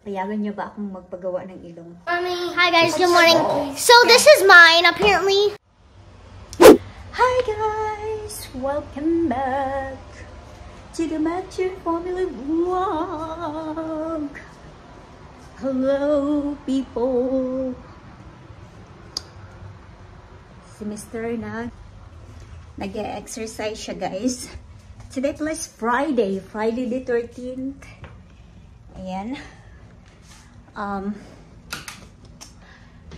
Payagan niyo ba akong magpagawa ng ilong? Hi guys, good morning. So this is mine, apparently. Hi guys! Welcome back to the Matthew Family Vlog! Hello people! Si Mr. nag-exercise siya guys. Today plus Friday the 13th. Ayan.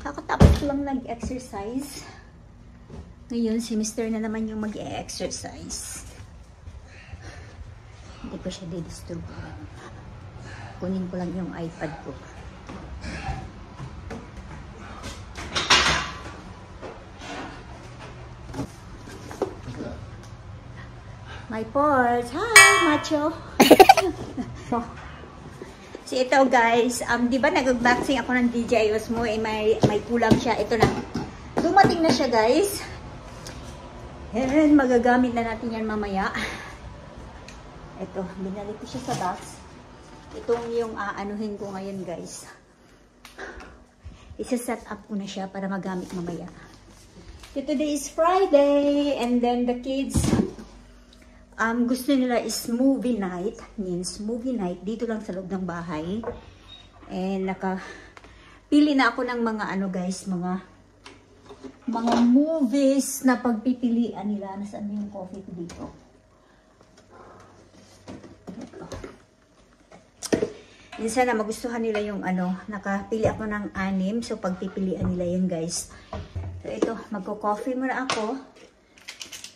Kakatapos lang nag-exercise. Ngayon, si Mr. na naman yung mag-exercise. Hindi ko siya di-disturb. Kunin ko lang yung iPad ko. My ports. Hi, macho. So, ito guys, di ba nag-unboxing ako ng DJI Osmo, may kulang siya. Ito na. Dumating na siya guys. And magagamit na natin yan mamaya. Ito, binalik ko siya sa box. Itong yung aanuhin ko ngayon guys. Isa-set up ko na siya para magamit mamaya. So, today is Friday and then the kids gusto nila is movie night. Means movie night dito lang sa loob ng bahay. And pili na ako ng mga guys, mga movies na pagpipilian nila. Nasaan yung coffee ko dito? Minsan na magustuhan nila yung nakapili ako ng 6. So pagpipilian nila yun guys. So ito, magko-coffee muna ako.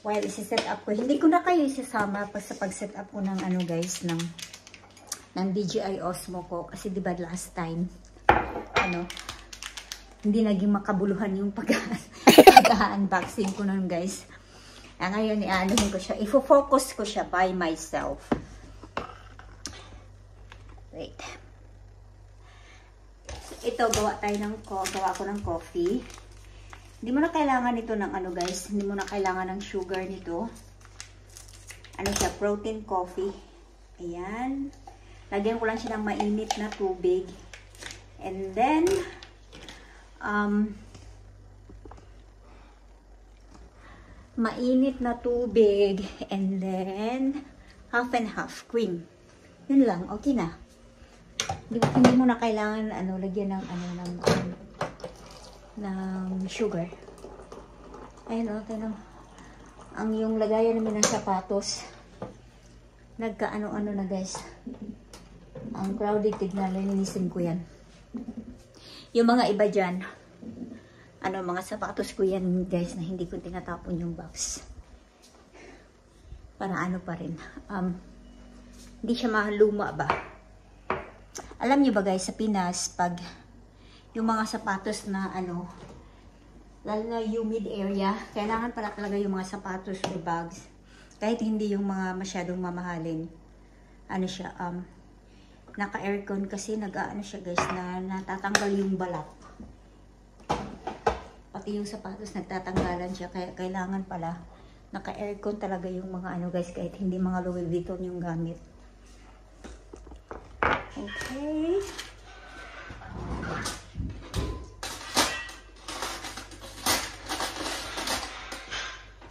While isi-set up ko, hindi ko na kayo isasama sa pag-set up ko ng guys, ng DJI Osmo ko. Kasi diba last time, hindi naging makabuluhan yung pag-unboxing ko nun guys. Ngayon, i-anuhin ko siya. I-focus ko siya by myself. Wait. Ito, gawa ko ng coffee. Hindi mo na kailangan ito ng guys. Hindi mo na kailangan ng sugar nito. Siya, protein coffee. Ayan. Lagyan ko lang siya ng mainit na tubig. And then, mainit na tubig. And then, half and half cream. Yun lang. Okay na. Hindi mo na kailangan lagyan ng sugar. Ayun tayo ang yung lagayan namin ng sapatos nagka-ano na guys. Ang crowded, tignan, linisin ko yan. Yung mga iba dyan, mga sapatos ko yan guys na hindi ko tinatapon yung box. Para pa rin. Hindi siya maluma ba? Alam niyo ba guys, sa Pinas, pag yung mga sapatos na lalo na humid area, kailangan pala talaga yung mga sapatos or bags. Kahit hindi yung mga masyadong mamahalin. Siya, naka-aircon kasi siya guys, na natatanggal yung balat. Pati yung sapatos nagtatanggalan siya, kaya kailangan pala naka-aircon talaga yung mga guys, kahit hindi mga Louis Vuitton yung gamit. Okay.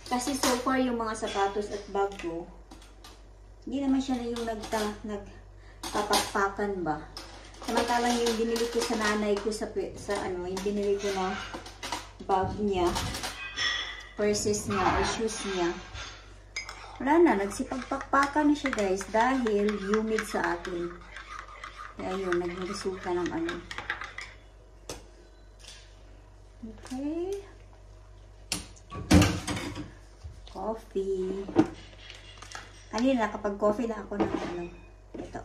Kasi so far yung mga sapatos at bag ko, hindi naman siya na yung nagpapakpakan ba. Samantalang yung binili ko sa nanay ko yung binili ko na bag niya, purses niya or shoes niya. Wala na, nagsipagpakpakan na siya guys dahil humid sa atin. Kaya yun, nagresulta ng Okay. Coffee. Kanina, kapag coffee na ako ng ito.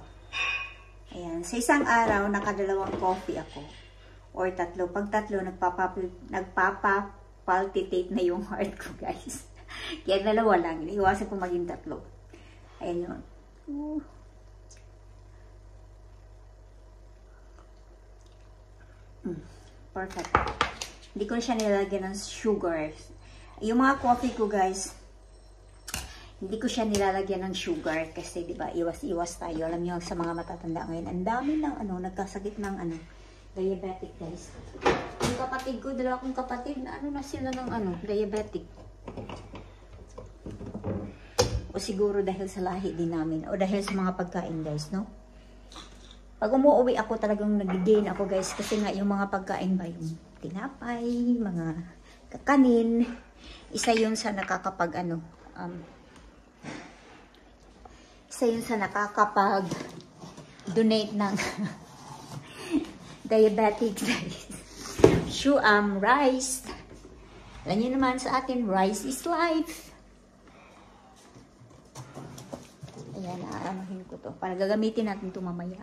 Ayan. Sa isang araw, nakadalawang coffee ako. Or 3. Pag 3, nagpapapalpitate na yung heart ko, guys. Kaya 2 lang. Iniiwasan ko maging 3. Ayan yun. Perfect. Hindi ko siya nilagyan ng sugar. Yung mga coffee ko, guys, Hindi ko siya nilalagyan ng sugar kasi 'di ba, iwas-iwas tayo. Alam niyo sa mga matatanda ngayon, ang dami ng nagkasakit ng diabetic, guys. Yung kapatid ko, dalawa kong kapatid na na sila ng diabetic. O siguro dahil sa lahi din namin o dahil sa mga pagkain, guys, no? Pag umuwi ako, talagang nag-gain ako, guys, kasi nga yung mga pagkain ba, yung tinapay, mga kakanin, isa yun sa isa yun sa nakakapag-donate ng diabetic, guys. Rice. Alam niyo naman sa atin, rice is life. Ayan, aaramuhin ko to para gagamitin natin ito mamaya.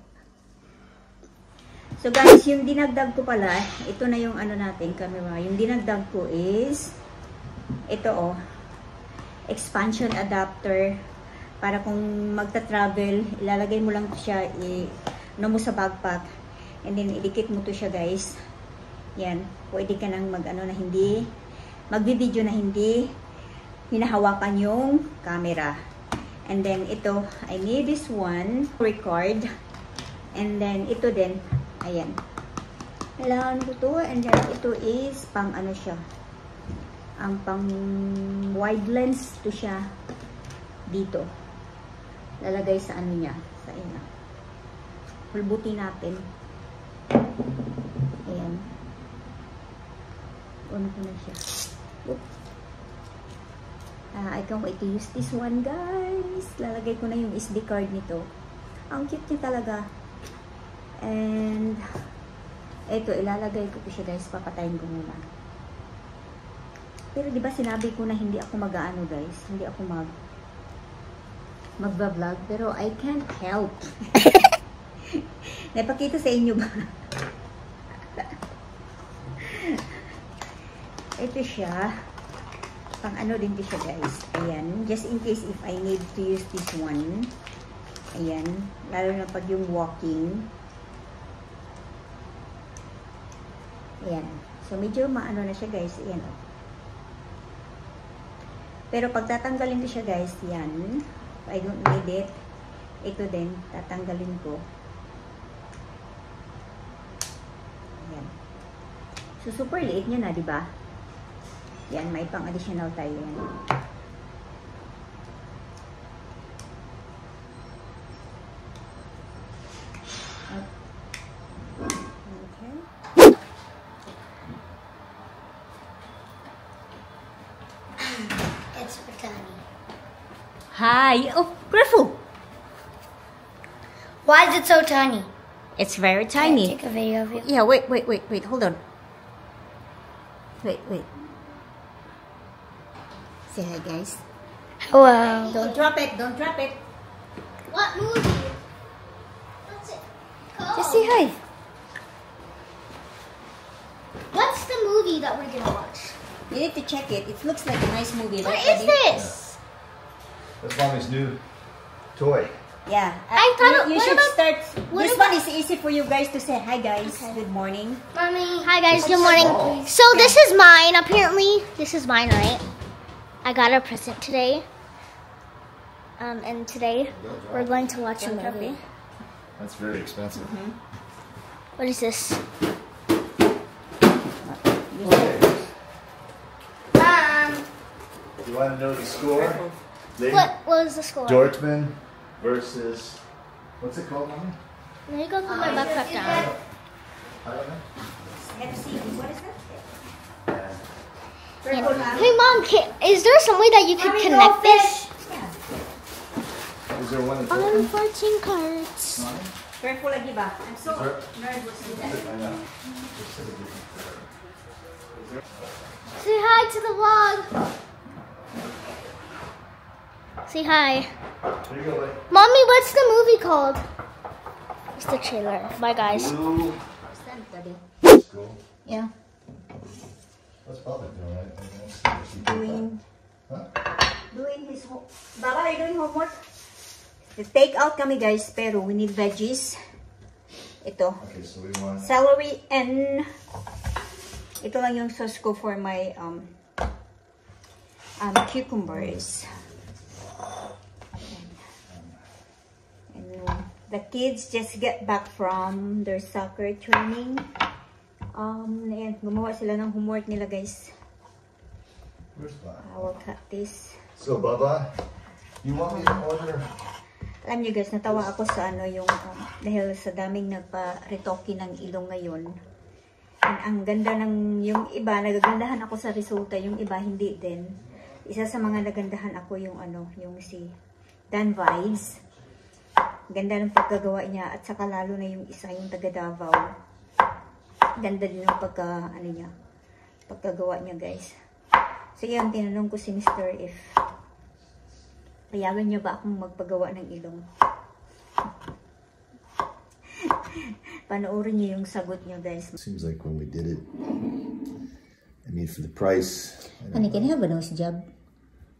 So guys, yung dinagdag ko pala, ito na yung natin, camera. Yung dinagdag ko is ito expansion adapter para kung magta-travel, ilalagay mo lang siya mo sa backpack and then idikit mo to siya, guys. Yan, pwede ka nang magbi-video na hindi hinahawakan yung camera. And then ito, I need this one record. And then ito din, ayan. Kailangan ko to, and then ito is pang siya. Ang pang wide lens to siya dito. Lalagay sa niya, sa ina. Hulbutin natin. Ayan. On ko na siya. I can't wait to use this one, guys. Lalagay ko na yung SD card nito. Ang cute niya talaga. And eto, ilalagay ko siya, guys. Papatayin ko muna. Pero di ba sinabi ko na hindi ako mag-aano, guys. Hindi ako magba-vlog, pero I can't help. Napakita sa inyo ba? Ito siya. Pang din siya, guys. Ayan. Just in case if I need to use this one. Ayan. Lalo na pag yung walking. Ayan. So, medyo maano na siya, guys. Ayan. Pero pag tatanggalin ko siya, guys, yan. I don't need it. Ito din, tatanggalin ko. Ayan. So, super liit niya na, di ba? Yan, may pang additional tayo yan. Okay. It's for Tony. Hi! Oh, careful! Why is it so tiny? It's very Can I tiny. take a video of you? Yeah, wait, hold on. Wait. Say hi, guys. Hello. Don't drop it. What movie? What's it called? Just say hi. What's the movie that we're gonna watch? You need to check it. It looks like a nice movie. What right, is Daddy? this? That's Mommy's new toy. Yeah. I thought you what should about- start. what This about- one is easy for you guys to say hi, guys. Okay. Good morning. Mommy. Hi guys, good morning. Oh. So this is mine. Apparently, this is mine, right? I got a present today. And today we're going to watch a Don't drop movie. it. That's very expensive. What is this? Okay. Um, You want to know the score? Lady what was the score? Dortmund versus, what's it called, Mommy? Let me go put my backpack down. I don't know. FC. What is that? Yeah. Purple, huh? Hey mom, is there some way that you could Mommy, connect go this? fish. Yeah. Is there one that's On open? 14 cards. Mommy? Careful lagi ba? I'm so Sir? nervous with that. I know. Just a different color. Is there? Say hi to the vlog. Say hi. There you go, buddy. Mommy, what's the movie called? It's the trailer. Bye guys. Blue. Stand, Daddy. Cool. Yeah. What's Papa doing? I don't see Doing Huh? his home. Baba, are you doing homework? Take out kami, guys, pero we need veggies. Ito. Okay, so we want Celery and ito lang yung sauce ko for my cucumbers. The kids just get back from their soccer training. Ayan, gumawa sila ng homework nila, guys. Where's that? I will cut this. So, Baba, you want me to order? Alam nyo guys, natawa ako sa ano yung, dahil sa daming nagpa-retoke ng ilong ngayon. And ang ganda ng, yung iba, nagagandahan ako sa resulta, yung iba hindi din. Isa sa mga nagandahan ako yung ano, yung si Dan Vibes. Ganda ng pagkagawa niya, at saka lalo na yung isa, yung taga Davao. Ganda din yung pagkagawa niya guys. So yun, tinanong ko si Mr. if payagan niya ba akong magpagawa ng ilong. Panoorin niyo yung sagot niyo guys. Seems like when we did it, I mean for the price. Honey, can I have a nose job?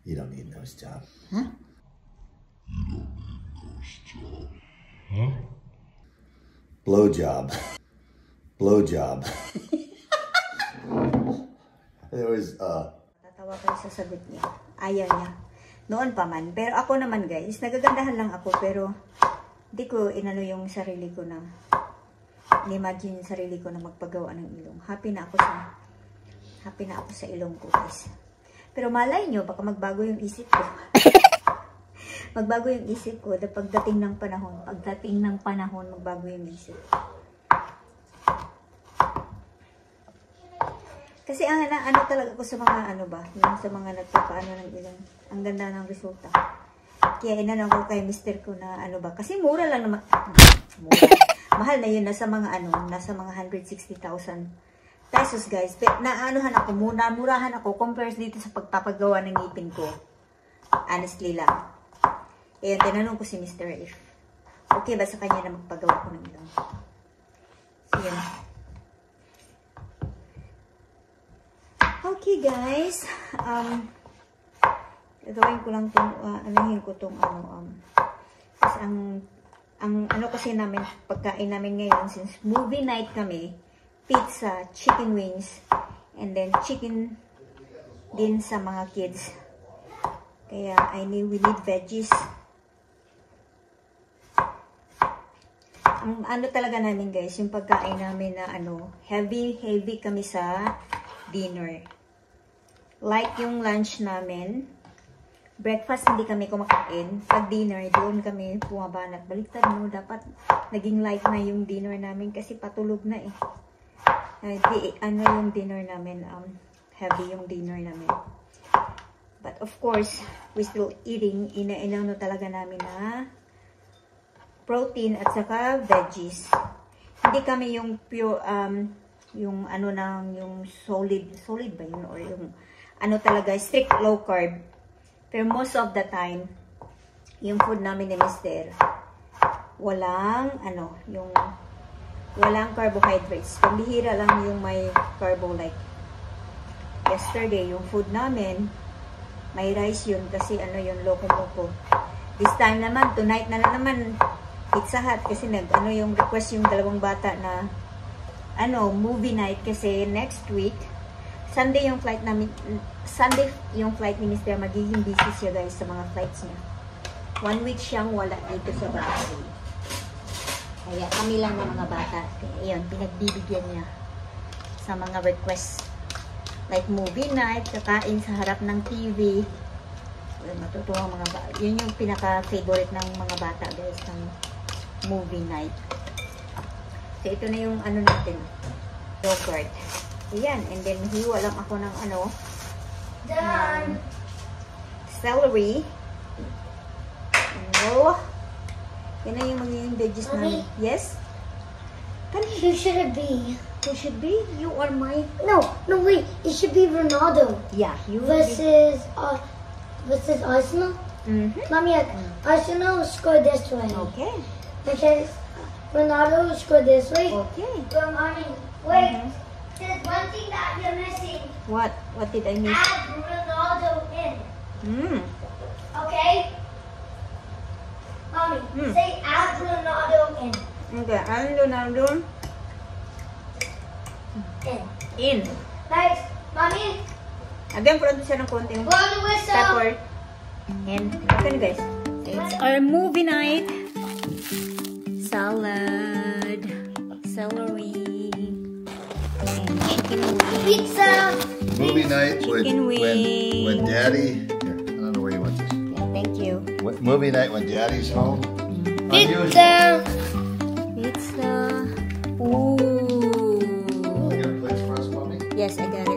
You don't need a nose job. Huh? Blow job. Blow job. There was Tatawa kayo sa sagot niya. Ayaw niya. Noon pa man. Pero ako naman guys, nagagandahan lang ako pero hindi ko inano yung sarili ko na imagine yung sarili ko na magpagawa ng ilong. Happy na ako sa ilong ko guys. Pero malay nyo, baka magbago yung isip ko. Magbago yung isip ko pagdating ng panahon. Magbago yung isip. Kasi ano talaga ako sa mga ano ba, yung sa mga nagpapaano ng ilong. Ang ganda ng resulta. Kaya inano ko kay mister ko na ano ba, kasi mura lang naman. Mura. Mahal na yun, nasa mga 160,000 pesos guys. Naanuhan ako, murahan ako compared dito sa pagpapagawa ng ngipin ko. Honestly lang. Ayun, tinanong ko si Mr. if okay ba sa kanya na magpagawa ko ng ilong. So yun. Okay guys, gagawin ko lang itong, anahin ko itong kasi ang ano kasi namin, pagkain namin ngayon, since movie night kami, pizza, chicken wings, and then chicken din sa mga kids. Kaya we need veggies. Ang ano talaga namin guys, yung pagkain namin na heavy kami sa dinner. Like yung lunch namin, breakfast hindi kami kumakain. Pag dinner, doon kami pumabanat. Baliktad mo, dapat naging light na yung dinner namin kasi patulog na eh. Yung dinner namin, heavy yung dinner namin. But of course, we still eating, ina-inano talaga namin na protein at saka veggies. Hindi kami yung pure, yung yung solid ba yun, or yung talaga strict low carb. Pero most of the time yung food namin ni Mister walang walang carbohydrates. Pambihira lang yung may carbo, like yesterday yung food namin may rice yun kasi yung loco-moco. This time naman, tonight na naman Pizza Hut kasi yung request yung dalawang bata na movie night kasi next week, Sunday yung flight ni Mr. Magiging busy siya guys sa mga flights niya. 1 week siyang wala dito sa bahay. Kaya kami lang ng mga bata. Ayun, pinagbibigyan niya sa mga requests. Like movie night, kakain sa harap ng TV. Matutuwa mga bata. Yun yung pinaka-favorite ng mga bata guys, ng movie night. So, ito na yung natin. Yogurt. Ayan. And then, hiwa lang ako ng celery. Yan na yung magiging veggies namin. Yes? Who should it be? Who should be? You or my... No, wait. It should be Ronaldo. Yeah, you versus Arsenal. Mommy, Arsenal scored this way. Okay. Because Ronaldo scored this way. Okay. But mommy, wait. There's one thing that you're missing. What? What did I miss? Add Ronaldo in. Okay? Mommy, say add Ronaldo in. Okay, add Ronaldo in. Next, mommy. Again, put on siya ng konting Blow the whistle. pepper. And, okay guys. It's our movie night. salad, celery, and chicken wings. Pizza. Movie night Chicken when wings. Daddy. Here, I don't know where you want this. Yeah, thank you. Movie night when Daddy's home. Pizza. Pizza. Ooh. You got a place for us, mommy? Yes, I got it.